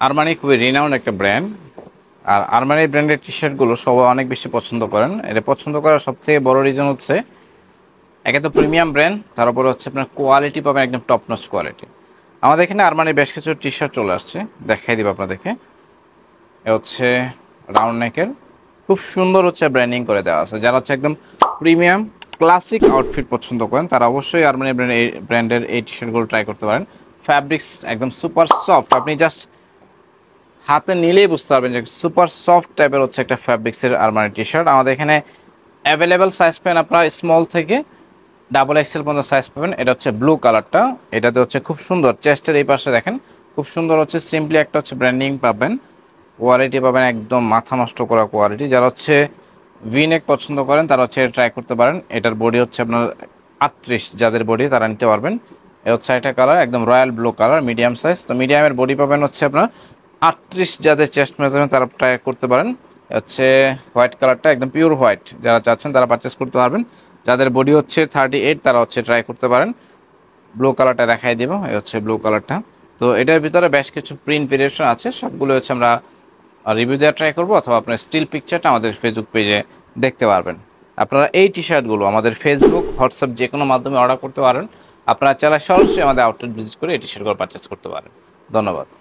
Armani খুবই renowned একটা brand. আর Armani ব্র্যান্ডের টি শার্টগুলো সবাই অনেক বেশি পছন্দ করেন। এটা পছন্দ করার সবথেকে বড় রিজন হচ্ছে একে তো প্রিমিয়াম ব্র্যান্ড, তার উপরে হচ্ছে আপনার কোয়ালিটি পাবেন একদম টপ নচ কোয়ালিটি। আমাদের এখানে আরমানির বেশ কিছু টি শার্ট চলে আসছে, দেখাই দিব আপনাদেরকে। এ হচ্ছে রাউন্ড নেকের, খুব সুন্দর হচ্ছে ব্র্যান্ডিং করে দেওয়া আছে। যারা হচ্ছে একদম প্রিমিয়াম ক্লাসিক আউটফিট পছন্দ করেন তারা অবশ্যই আরমানি ব্র্যান্ডের এই টি শার্টগুলো ট্রাই করতে পারেন। ফ্যাব্রিক্স একদম সুপার সফট, আপনি জাস্ট হাতে নিলেই বুঝতে পারবেন যে সুপার সফট টাইপের হচ্ছে একটা ফ্যাব্রিক্সের আরমানি টি শার্ট। আমাদের এখানে অ্যাভেলেবেল সাইজ পাবেন আপনার স্মল থেকে ডাবল এক্সেল পর্যন্ত সাইজ পাবেন। এটা হচ্ছে ব্লু কালারটা, এটাতে হচ্ছে খুব সুন্দর চেস্টের এই পাশে দেখেন খুব সুন্দর হচ্ছে সিম্পলি একটা হচ্ছে ব্র্যান্ডিং পাবেন, কোয়ালিটি পাবেন একদম মাথা নষ্ট করা কোয়ালিটি। যারা হচ্ছে ভিনেক পছন্দ করেন তারা হচ্ছে ট্রাই করতে পারেন। এটার বডি হচ্ছে আপনার 38, যাদের বডি তারা নিতে পারবেন। এ হচ্ছে একটা কালার একদম royal blue colour, medium size. তো মিডিয়ামের বডি পাবেন হচ্ছে আপনার 38, যাদের চেস্ট মেজারমেন্ট তারা ট্রাই করতে পারেন। হচ্ছে হোয়াইট কালারটা একদম পিওর হোয়াইট, যারা চাচ্ছেন তারা পারচেস করতে পারবেন। যাদের বডি হচ্ছে 38 তারা হচ্ছে ট্রাই করতে পারেন। ব্লু কালারটা দেখাই দেবো, এই হচ্ছে ব্লু কালারটা। তো এটার ভিতরে বেশ কিছু প্রিন্ট ভেরিয়েশন আছে, সবগুলো হচ্ছে আমরা রিভিউ দেওয়া ট্রাই করবো, অথবা আপনার স্টিল পিকচারটা আমাদের ফেসবুক পেজে দেখতে পারবেন। আপনারা এই টি শার্টগুলো আমাদের ফেসবুক, হোয়াটসঅ্যাপ যে কোনো মাধ্যমে অর্ডার করতে পারেন। আপনারা চাইলে সরাসরি আমাদের আউটলেট ভিজিট করে এই টি শার্টগুলো পারচেস করতে পারেন। ধন্যবাদ।